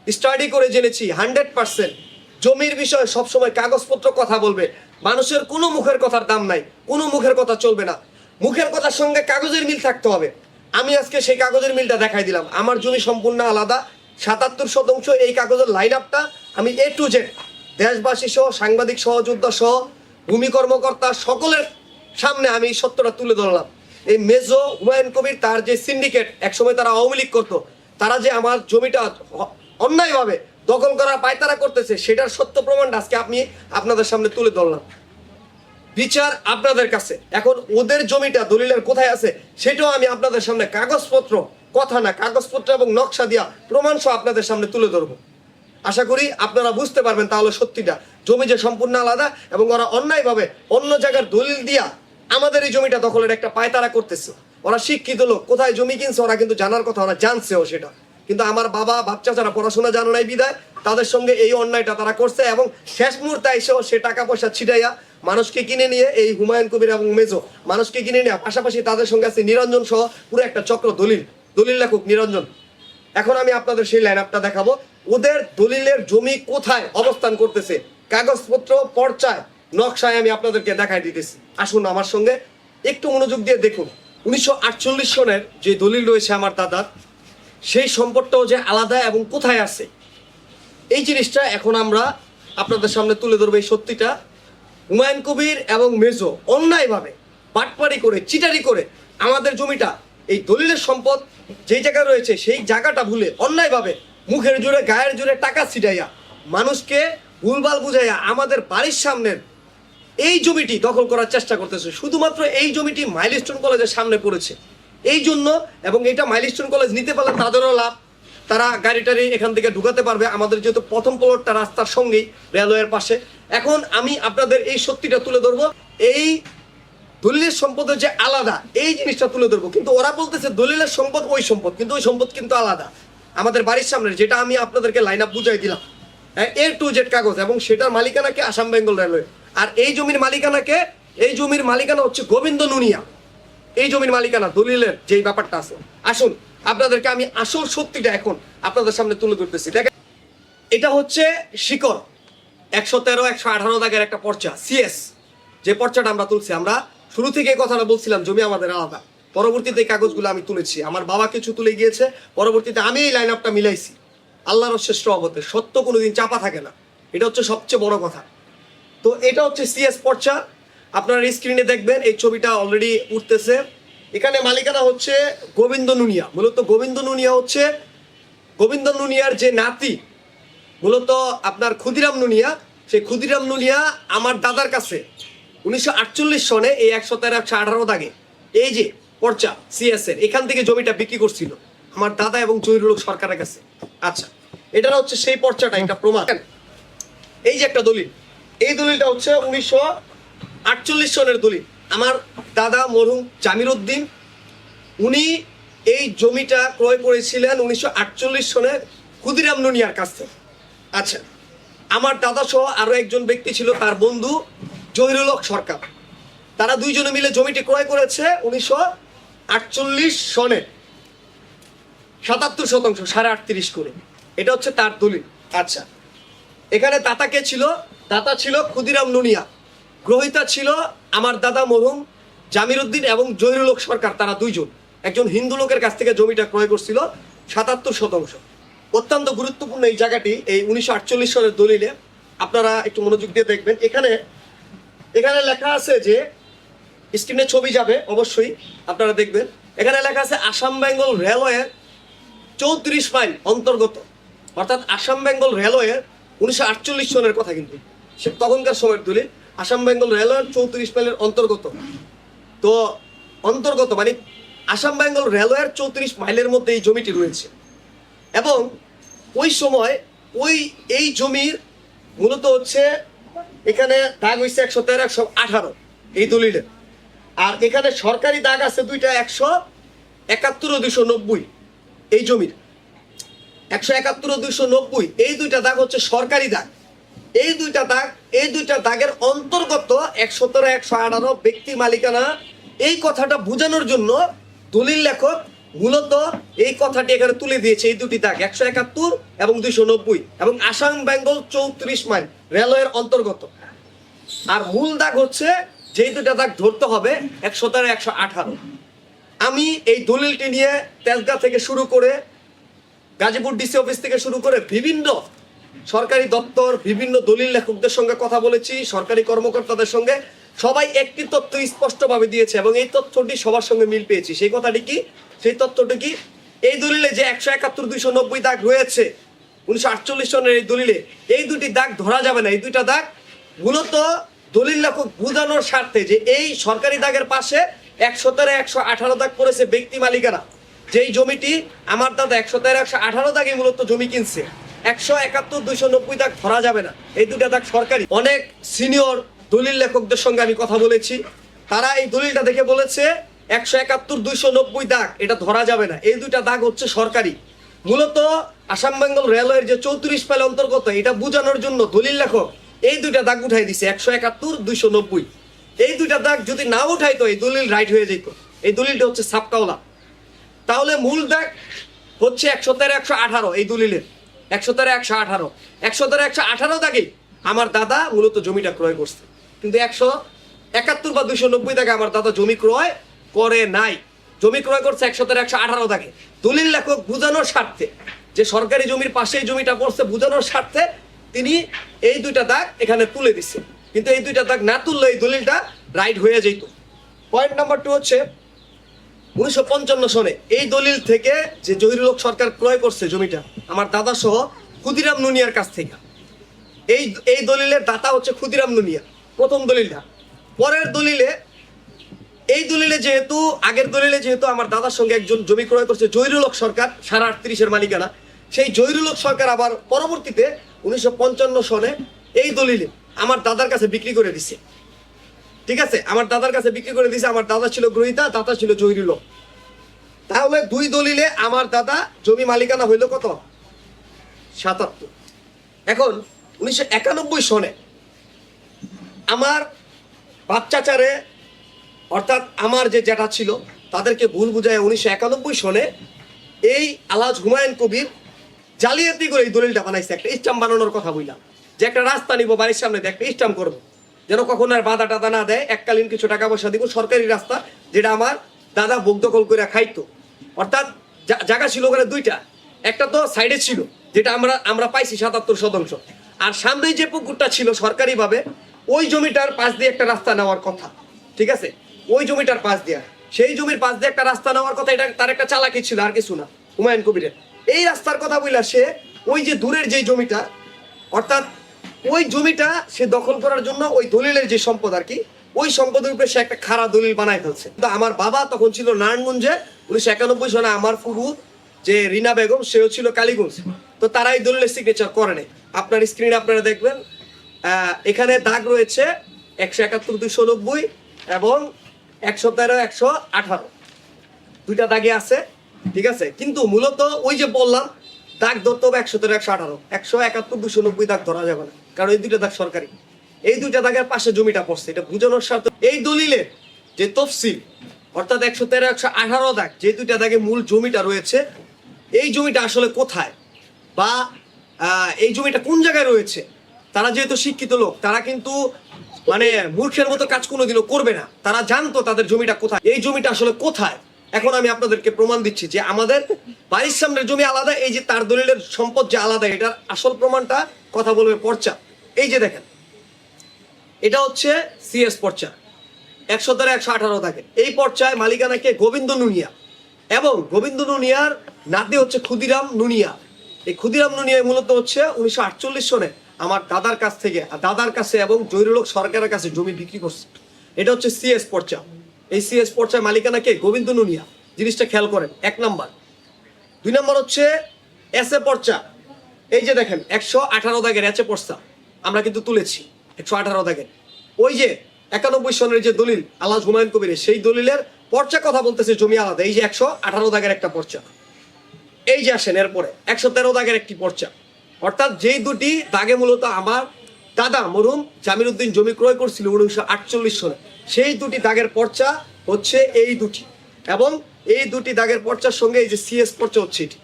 [SPEAKER 1] স্টাডি করে জেনেছি, 100% জমির বিষয়ে সবসময় কাগজপত্র কথা বলবে। মানুষের কোনো মুখের কথার দাম নাই, কোনো মুখের কথা চলবে না, মুখের কথার সঙ্গে কাগজের মিল থাকতে হবে। আমি আজকে সেই কাগজের মিলটা দেখাই দিলাম। আমার জমি সম্পূর্ণ আলাদা, 77%। এই কাগজের লাইন আপটা আমি A to Z দেশবাসী সহ সাংবাদিক সহযোদ্ধা সহ ভূমি কর্মকর্তা সকলের সামনে আমি এই সত্যটা তুলে ধরলাম। এই মেজো হুমায়ুন কবির তার যে সিন্ডিকেট, একসময় তারা আওয়ামী লীগ করতো, তারা যে আমার জমিটা অন্যায়ভাবে দখল করার পায়তারা করতেছে, সেটার সত্য প্রমাণটা আজকে আমি আপনাদের সামনে তুলে ধরলাম। বিচার আপনাদের কাছে। এখন ওদের জমিটা দলিলের কোথায় আছে সেটাও আমি আপনাদের সামনে কাগজপত্র, কথা না, কাগজপত্র এবং নকশা দিয়া প্রমাণ সহ আপনাদের সামনে তুলে ধরবো। আশা করি আপনারা বুঝতে পারবেন তাহলে সত্যিটা, জমি যে সম্পূর্ণ আলাদা এবং ওরা অন্যায়ভাবে অন্য জায়গার দলিল দিয়া আমাদের এই জমিটা দখলের একটা পায়তারা করতেছে। ওরা শিক্ষিত লোক, কোথায় জমি কিনছে ওরা কিন্তু জানার কথা, ওরা জানছেও সেটা, কিন্তু আমার বাবা বাচ্চা যারা পড়াশোনা জানো নাই বিদায় তাদের সঙ্গে এই অন্যায়টা তারা করছে। এবং শেষ মুহূর্তে এসেও সে টাকা পয়সা ছিটাইয়া মানুষকে কিনে নিয়ে, এই হুমায়ুন কবির এবং মেজো মানুষকে কিনে নিয়ে, পাশাপাশি তাদের সঙ্গে আছে নিরঞ্জন সহ পুরো একটা চক্র, দলিল লেখক নিরঞ্জন। এখন আমি আপনাদের সেই লাইন আপটা দেখাবো, ওদের দলিলের জমি কোথায় অবস্থান করতেছে, কাগজপত্র, পর্চায়, নকশায় আমি আপনাদেরকে দেখাই দিতেছি। আসুন আমার সঙ্গে একটু মনোযোগ দিয়ে দেখুন। 1948 সনের যে দলিল রয়েছে আমার দাদার, সেই সম্পদটাও যে আলাদা এবং কোথায় আছে, এই জিনিসটা এখন আমরা আপনাদের সামনে তুলে ধরবো। এই সত্যিটা, হুমায়ুন কবির এবং মেজো অন্যায়ভাবে বাটপারি করে, চিটারি করে আমাদের জমিটা এই দলিলের সম্পদ যেই জায়গায় রয়েছে সেই জায়গাটা ভুলে অন্যায়ভাবে মুখের জোরে গায়ের জোরে টাকা ছিটাইয়া মানুষকে ভুলভাল বুঝাইয়া আমাদের বাড়ির সামনের এই জমিটি দখল করার চেষ্টা করতেছে। শুধুমাত্র এই জমিটি মাইলস্টোন কলেজের সামনে পড়েছে এই জন্য, এবং এটা মাইলস্টোন কলেজ নিতে পারলে তাদেরও লাভ, তারা গাড়ি টাড়ি এখান থেকে ঢুকাতে পারবে। আমাদের যেহেতু প্রথম প্লটটা রাস্তার সঙ্গেই রেলওয়ের পাশে। এখন আমি আপনাদের এই সত্যিটা তুলে ধরবো, এই দলিলের সম্পদের যে আলাদা এই জিনিসটা তুলে ধরবো। কিন্তু ওরা বলতেছে দলিলের সম্পদ ওই সম্পদ, কিন্তু ওই সম্পদ কিন্তু আলাদা। আমাদের বাড়ির সামনে যেটা আমি আপনাদেরকে লাইন আপ বুঝাই দিলাম, A to Z কাগজ, এবং সেটার মালিকানাকে আসাম বেঙ্গল রেলওয়ে। আর এই জমির মালিকানাকে, এই জমির মালিকানা হচ্ছে গোবিন্দ নুনিয়া। এই জমির মালিকানা দলিলের যেই ব্যাপারটা আছে, আসুন আপনাদেরকে আমি আসল সত্যিটা এখন আপনাদের সামনে তুলে ধরতেছি। দেখেন, এটা হচ্ছে শিকড় 113, 118 দাগের একটা পর্চা, সিএস। যে পর্চাটা আমরা তুলছি, আমরা শুরু থেকে এই কথাটা বলছিলাম জমি আমাদের আলাদা। পরবর্তীতে এই কাগজগুলো আমি তুলেছি, আমার বাবা কিছু তুলে গিয়েছে, পরবর্তীতে আমি এই লাইন আপটা মিলাইছি। আল্লাহর শ্রেষ্ঠ অবতে, সত্য কোনোদিন চাপা থাকে না, এটা হচ্ছে সবচেয়ে বড় কথা। তো এটা হচ্ছে সিএস পর্চা, আপনারা স্ক্রিনে দেখবেন এই ছবিটা অলরেডি উঠতেছে। এখানে মালিকানা হচ্ছে গোবিন্দ নুনিয়া। মূলত গোবিন্দ নুনিয়া হচ্ছে গোবিন্দ নুনিয়ার যে নাতি, মূলত আপনার ক্ষুদিরাম নুনিয়া। সেই ক্ষুদিরাম নুনিয়া আমার দাদার কাছে 1948 সনে এই 113, 118 দাগে এই যে পর্চা সিএস এর, এখান থেকে জমিটা বিক্রি করছিল আমার দাদা এবং জহিরুল হক সরকারের কাছে। আচ্ছা, এটা হচ্ছে সেই পর্চাটা, এটা প্রমাণ। এই যে একটা দলিল, এই দলিলটা হচ্ছে 1948 সনের দলিল। আমার দাদা মরহুম জামির উদ্দিন, উনি এই জমিটা ক্রয় করেছিলেন 1948 সনে ক্ষুদিরাম নুনিয়ার কাছ থেকে। আচ্ছা, আমার দাদা সহ আরো একজন ব্যক্তি ছিল, তার বন্ধু জহিরুল হক সরকার। তারা দুইজনে মিলে জমিটি ক্রয় করেছে 1948 সনে 77%, 38.5 করে। এটা হচ্ছে তার দলিল। আচ্ছা, এখানে দাতা কে ছিল? দাতা ছিল ক্ষুদিরাম নুনিয়া, গ্রহিতা ছিল আমার দাদা মরহুম জামির উদ্দিন এবং জহিরুল হক সরকার। তারা দুইজন একজন হিন্দু লোকের কাছ থেকে জমিটা ক্রয় করছিল 77%। অত্যন্ত গুরুত্বপূর্ণ এই জায়গাটি, এই 1948 সালের দলিলে আপনারা একটু মনোযোগ দিয়ে দেখবেন। এখানে লেখা আছে যে, স্ক্রিনে ছবি যাবে অবশ্যই, আপনারা দেখবেন। এখানে লেখা আছে আসাম বেঙ্গল রেলওয়ের 34 মাইল অন্তর্গত, অর্থাৎ আসাম বেঙ্গল রেলওয়ের 1948 সনের কথা, কিন্তু সে তখনকার সময়ের দলিল। আসাম বেঙ্গল রেলওয়ের 34 মাইলের অন্তর্গত। তো অন্তর্গত মানে আসাম বেঙ্গল রেলওয়ের 34 মাইলের মধ্যে এই জমিটি রয়েছে। এবং ওই সময় এই জমির মূলত হচ্ছে এখানে দাগ হয়েছে 113, 118 এই দলিলে। আর এখানে সরকারি দাগ আছে দুইটা, 171 ও 290 এই জমির। 171 ও 290 এই দুইটা দাগ হচ্ছে সরকারি দাগ। এই দুইটা দাগের অন্তর্গত 117, 118 ব্যক্তি মালিকানা। এই কথাটা বোঝানোর জন্য দলিল লেখক মূলত এই কথাটি এখানে তুলে দিয়েছে। এই দুটি দাগ 171 এবং 290 এবং আসাম বেঙ্গল 34 মাইল রেলওয়ের অন্তর্গত। আর মূল দাগ হচ্ছে যেই দুটা দাগ ধরতে হবে 117, 118। আমি এই দলিলটি নিয়ে তেজগাঁ থেকে শুরু করে গাজীপুর ডিসি অফিস থেকে শুরু করে বিভিন্ন সরকারি দপ্তর, বিভিন্ন দলিল লেখকদের সঙ্গে কথা বলেছি, সরকারি কর্মকর্তাদের সঙ্গে। সবাই একটি তথ্য স্পষ্টভাবে দিয়েছে এবং এই তথ্যটি সবার সঙ্গে মিল পেয়েছি। সেই কথাটি কি? সেই তথ্যটি কি? এই দলিলে যে 171, 290 দাগ রয়েছে 1948 সনের এই দলিলে, এই দুটি দাগ ধরা যাবে না। এই দুইটা দাগ মূলত দলিল লেখক বোঝানোর স্বার্থে যে এই সরকারি দাগের পাশে 117, 118 দাগ পড়েছে ব্যক্তি মালিকানা। যেই জমিটি আমার দাদা 117, 118 দাগে মূলত জমি কিনছে, 171, 290 দাগ ধরা যাবে না। এই দুটা দাগ সরকারি। অনেক সিনিয়র দলিল লেখকদের সঙ্গে আমি কথা বলেছি, তারা এই দলিলটা দেখে বলেছে 171, 290 দাগ এটা ধরা যাবে না। এই দুইটা দাগ হচ্ছে সরকারি। মূলত আসাম বেঙ্গল রেলওয়ের যে 34 মাইল অন্তর্গত, এটা বোঝানোর জন্য দলিল লেখক এই দুইটা দাগ উঠাই দিছে, 171, 290। এই দুইটা দাগ যদি না উঠাইতো এই দলিল রাইট হয়ে যেত। এই দলিলটা হচ্ছে সাবকাওলা। তাহলে মূল দাগ হচ্ছে 117, 118 এই দলিলের, 117, 118, 117, 118 দাগে আমার দাদা মূলত জমিটা ক্রয় করছে। কিন্তু 171 বা 290 দাগে আমার দাদা জমি ক্রয় করে নাই। জমি ক্রয় করছে 117, 118 দাগে। দলিল লেখক বোঝানোর স্বার্থে যে সরকারি জমির পাশেই জমিটা পড়ছে, বোঝানোর স্বার্থে তিনি এই দুইটা দাগ এখানে তুলে দিচ্ছে। কিন্তু এই দুইটা দাগ না তুললে এই দলিলটা রাইট হয়ে যেত। পয়েন্ট নাম্বার 2 হচ্ছে 1955 সনে এই দলিল থেকে যে জহিরুল হক সরকার ক্রয় করছে জমিটা আমার দাদা সহ ক্ষুদিরাম নুনিয়ার কাছ থেকে, এই দলিলের দাতা হচ্ছে ক্ষুদিরাম নুনিয়া, প্রথম দলিলটা। পরের দলিলে, এই দলিলে যেহেতু আগের দলিলে যেহেতু আমার দাদার সঙ্গে একজন জমি ক্রয় করছে জহিরুল হক সরকার 38.5-এর মালিকানা, সেই জহিরুল হক সরকার আবার পরবর্তীতে 1955 সনে এই দলিলে আমার দাদার কাছে বিক্রি করে দিছে। ঠিক আছে, আমার দাদার কাছে বিক্রি করে দিছে। আমার দাদা ছিল গ্রহীতা, দাদা ছিল জহিরুল হক। তাহলে দুই দলিলে আমার দাদা জমি মালিকানা হইল কত? 77। এখন 1991 সনে আমার বাচ্চাচারে অর্থাৎ আমার যে জ্যাঠা ছিল তাদেরকে ভুল বুঝায় 1991 সনে এই আলহাজ হুমায়ুন কবির জালিয়াতি করে এই দলিলটা বানাইছে। একটা স্টাম্প বানানোর কথা বললাম যে একটা রাস্তা নিব বাড়ির সামনে দিয়ে একটা স্টাম্প করবো, যেন কখনো আর বাধা টাধা না দেয়, এককালীন কিছু টাকা পয়সা দিব, সরকারি রাস্তা, যেটা আমার দাদা ভোগ দখল করে খাইতো। অর্থাৎ জায়গা ছিল ওখানে দুইটা, একটা তো সাইডে ছিল যেটা আমরা পাইছি 77 শতাংশ, আর সামনেই যে পুকুরটা ছিল সরকারিভাবে ওই জমিটার পাশ দিয়ে একটা রাস্তা নেওয়ার কথা। ঠিক আছে, ওই জমিটার পাশ দিয়ে, সেই জমির পাশ দিয়ে একটা রাস্তা নেওয়ার কথা, এটা তার একটা চালাকি ছিল, আর কিছু না হুমায়ুন কবিরের। এই রাস্তার কথা বললা সে ওই যে দূরের যে জমিটা, অর্থাৎ ওই জমিটা সে দখল করার জন্য ওই দলিলের যে সম্পদ আর কি, ওই সম্পদের উপরে সে একটা খারাপ দলিল বানায় ফেলছে। তো আমার বাবা তখন ছিল নারায়ণগঞ্জে, 1991 সনে আমার ফুফু যে রিনা বেগম সেও ছিল কালীগঞ্জ, তো তারা এই দলিলের সিগনেচার করে নেই। আপনার স্ক্রিনে আপনারা দেখবেন এখানে দাগ রয়েছে 171, 290 এবং 113, 118 দুইটা দাগে আছে। ঠিক আছে, কিন্তু মূলত ওই যে বললাম দাগ ধরতে হবে 113, 118, 171, 290 দাগ ধরা যাবে না, কারণ এই দুইটা দাগ সরকারি। এই দুইটা দাগের পাশে জমিটা পড়ছে, এটা বুঝানোর স্বার্থে এই দলিলের যে তফসিল অর্থাৎ 113, 118 দাগ, যে দুইটা দাগে মূল জমিটা রয়েছে, এই জমিটা আসলে কোথায় বা এই জমিটা কোন জায়গায় রয়েছে, তারা যেহেতু শিক্ষিত লোক তারা কিন্তু মানে মূর্খের মতো কাজ কোনোদিনও করবে না, তারা জানতো তাদের জমিটা কোথায়, এই জমিটা আসলে কোথায়। এখন আমি আপনাদেরকে প্রমাণ দিচ্ছি যে আমাদের বাড়ির সামনের জমি আলাদা, এই যে তার দলিলের সম্পদ যে আলাদা, এটার আসল প্রমাণটা কথা বলবে পর্চা। এই যে দেখেন, এটা হচ্ছে সিএস পর্চা 113, 118 থাকে। এই পর্চায় মালিকানাকে গোবিন্দ নুনিয়া এবং গোবিন্দ নুনিয়ার নাতি হচ্ছে ক্ষুদিরাম নুনিয়া। এই ক্ষুদিরাম নুনিয়া মূলত হচ্ছে 1948 সনে আমার দাদার কাছ থেকে, দাদার কাছে এবং জহিরুল হক সরকারের কাছে জমি বিক্রি করছে। এটা হচ্ছে সিএস পর্চা। এই সিএস পর্চায় মালিকানাকে গোবিন্দ নুনিয়া, জিনিসটা খেয়াল করেন, 1 নাম্বার। 2 নাম্বার হচ্ছে এসএ পর্চা। এই যে দেখেন 118 দাগের এসএ পর্চা আমরা কিন্তু তুলেছি 118 দাগের। ওই যে 91 সনের যে দলিল আলহাজ হুমায়ুন কবিরের, সেই দলিলের পর্চা কথা বলতেছে জমি আলাদা। এই যে 118 দাগের একটা পর্চা, এই যে আসেন এরপরে 113 দাগের একটি পর্চা। অর্থাৎ যেই দুটি দাগে মূলত আমার দাদা মরহুম জামির উদ্দিন জমি ক্রয় করছিল 1948 সনে, সেই দুটি দাগের পর্চা হচ্ছে এই দুটি, এবং এই দুটি দাগের পর্চার সঙ্গে এই যে সিএস পর্চা হচ্ছে এটি।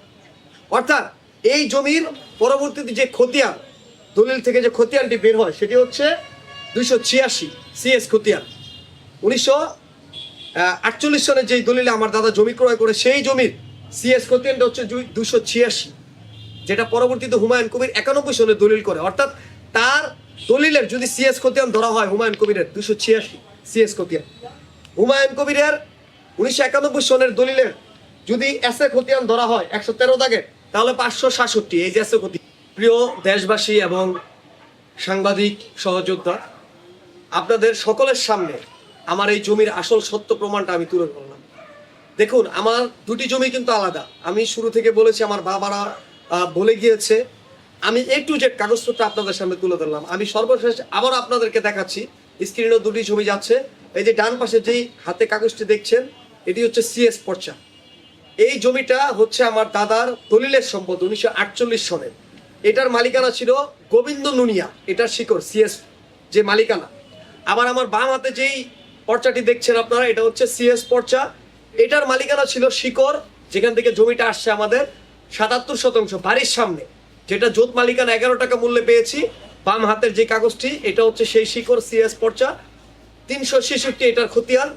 [SPEAKER 1] অর্থাৎ এই জমির পরবর্তীতে যে খতিয়ান, দলিল থেকে যে খতিয়ানটি বের হয় সেটি হচ্ছে 286 সিএস খতিয়ান। 1948 সনে যেই দলিলে আমার দাদা জমি ক্রয় করে, সেই জমির সিএস খতিয়ানটা হচ্ছে 286, যেটা পরবর্তীতে হুমায়ুন কবির 91 সনে দলিল করে। অর্থাৎ তার দলিলের যদি সিএস খতিয়ান ধরা হয় হুমায়ুন কবিরের 286 সিএস খতিয়ান, হুমায়ুন কবিরের 1991 সনের দলিলের যদি এসএ খতিয়ান ধরা হয় 113 দাগের, তাহলে 567 এই যে এসএ খতিয়ান। প্রিয় দেশবাসী এবং সাংবাদিক সহযোদ্ধা, আপনাদের সকলের সামনে আমার এই জমির আসল সত্য প্রমাণটা আমি তুলে ধরলাম। দেখুন, আমার দুটি জমি কিন্তু আলাদা। আমি শুরু থেকে বলেছি, আমার বাবারা বলে গিয়েছে, আমি A to Z কাগজপত্র আপনাদের সামনে তুলে ধরলাম। আমি সর্বশেষ আবার আপনাদেরকে দেখাচ্ছি, স্ক্রিনেও দুটি ছবি যাচ্ছে। এই যে ডান পাশে যেই হাতে কাগজটি দেখছেন, এটি হচ্ছে সিএস পর্চা। এই জমিটা হচ্ছে আমার দাদার দলিলের সম্পদ 1948 সনের। এটার মালিকানা ছিল গোবিন্দ নুনিয়া, এটার শিকড় সিএস যে মালিকানা। আবার আমার বাম হাতে যেই পর্চাটি দেখছেন আপনারা, এটা হচ্ছে সিএস পর্চা। এটার মালিকানা ছিল শিকড়, যেখান থেকে জমিটা আসছে আমাদের 77 শতাংশ বাড়ির সামনে, যেটা জোত মালিকানা 11 টাকা মূল্যে পেয়েছি। বাম হাতের যে কাগজটি, এটা হচ্ছে সেই শিকড় সিএস পর্চা 366 এটার খতিয়ান।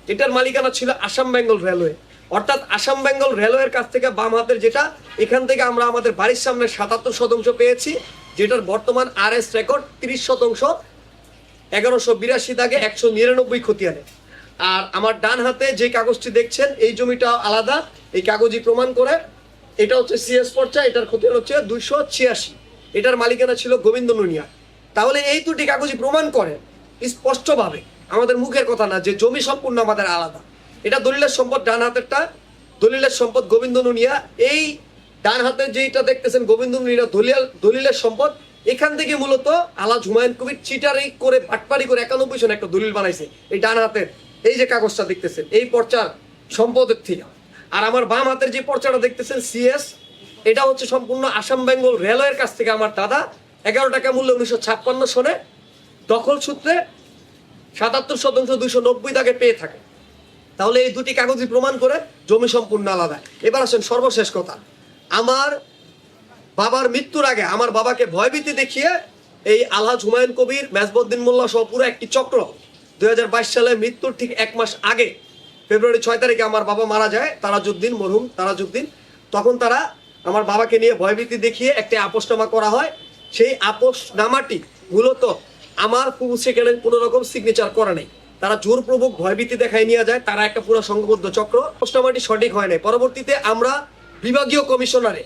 [SPEAKER 1] এটার মালিকানা ছিল আসাম বেঙ্গল রেলওয়ে। অর্থাৎ আসাম বেঙ্গল রেলওয়ের কাছ থেকে বাম হাতের যেটা, এখান থেকে আমরা আমাদের বাড়ির সামনে 77 শতাংশ পেয়েছি, যেটার বর্তমান আরএস রেকর্ড 30 শতাংশ 1182 দাগে 199 খতিয়ানে। আর আমার ডান হাতে যে কাগজটি দেখছেন এই জমিটা আলাদা, এই কাগজই প্রমাণ করে। এটা হচ্ছে সিএস পর্চা, এটার খতিয়ান হচ্ছে 286, এটার মালিকানা ছিল গোবিন্দ নুনিয়া। তাহলে এই দুটি কাগজই প্রমাণ করে স্পষ্টভাবে, আমাদের মুখের কথা না, যে জমি সম্পূর্ণ আমাদের আলাদা। এটা দলিলের সম্পদ ডান হাতেরটা, দলিলের সম্পদ গোবিন্দ নুনিয়া। এই ডান হাতের যেটা দেখতেছেন গোবিন্দ নুনিয়া দলিলের সম্পদ। এখান থেকে মূলত আলহাজ হুমায়ুন কবির চিটারি করে বাটপারি করে 91 সনে একটা দলিল বানাইছে এই ডান হাতের এই যে কাগজটা দেখতেছেন এই পর্চার সম্পদের থেকে। আর আমার বাম হাতের যে পর্চাটা দেখতেছেন সিএস, এটা হচ্ছে সম্পূর্ণ আসাম বেঙ্গল রেলওয়ের কাছ থেকে আমার দাদা 11 টাকা মূল্যে 1956 সনে দখল সূত্রে 77% 290 দাগে পেয়ে থাকে। তাহলে এই দুটি কাগজই প্রমাণ করে জমি সম্পূর্ণ আলাদা। এবার আসেন সর্বশেষ কথা, আমার বাবার মৃত্যুর আগে আমার বাবাকে ভয়ভীতি দেখিয়ে এই আলহাজ হুমায়ুন কবির, মেজবউদ্দিন মোল্লা সহ পুরো একটি চক্র 2022 সালে মৃত্যুর ঠিক 1 মাস আগে ফেব্রুয়ারি 6 তারিখে আমার বাবা মারা যায়, তারাজউদ্দিন, মরহুম তারাজউদ্দিন। তখন তারা আমার বাবাকে নিয়ে ভয়ভীতি দেখিয়ে একটি আপোসনামা করা হয়। সেই আপোসনামাটি মূলত আমার ফুফু সেক্রেটারি কোনো রকম সিগনেচার করা নেই, তারা জোরপূর্বক ভয়ভীতি দেখায় নিয়ে যায়। তারা একটা পুরো সংঘবদ্ধ চক্র। আপোসনামাটি সঠিক হয় নাই। পরবর্তীতে আমরা বিভাগীয় কমিশনারে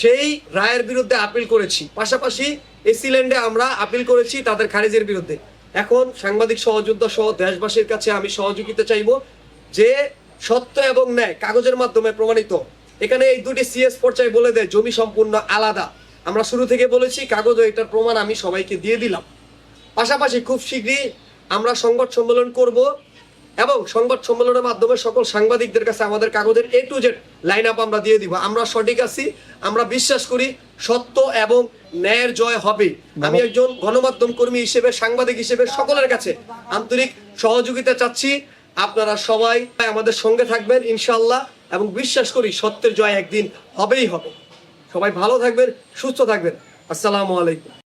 [SPEAKER 1] সেই রায়ের বিরুদ্ধে আপিল করেছি, পাশাপাশি এসিল্যান্ডে আমরা আপিল করেছি তাদের খারিজের বিরুদ্ধে। এখন সাংবাদিক সহযোদ্ধা সহ দেশবাসীর কাছে আমি সহযোগিতা চাইব যে সত্য এবং ন্যায় কাগজের মাধ্যমে প্রমাণিত। এখানে এই দুটি সিএস পর্যায়ে বলে দেয় জমি সম্পূর্ণ আলাদা। আমরা শুরু থেকে বলেছি, কাগজও এটার প্রমাণ আমি সবাইকে দিয়ে দিলাম। পাশাপাশি খুব শীঘ্রই আমরা সংবাদ সম্মেলন করব এবং সংবাদ সম্মেলনের মাধ্যমে সকল সাংবাদিকদের কাছে আমাদের কাগজের A to Z line up আমরা দিয়ে দিব। আমরা সঠিক আছি, আমরা বিশ্বাস করি সত্য এবং ন্যায়ের জয় হবে। আমি একজন গণমাধ্যম কর্মী হিসেবে, সাংবাদিক হিসেবে সকলের কাছে আন্তরিক সহযোগিতা চাচ্ছি। আপনারা সবাই আমাদের সঙ্গে থাকবেন ইনশাআল্লাহ, এবং বিশ্বাস করি সত্যের জয় একদিন হবেই হবে। সবাই ভালো থাকবেন, সুস্থ থাকবেন। আসসালামু আলাইকুম।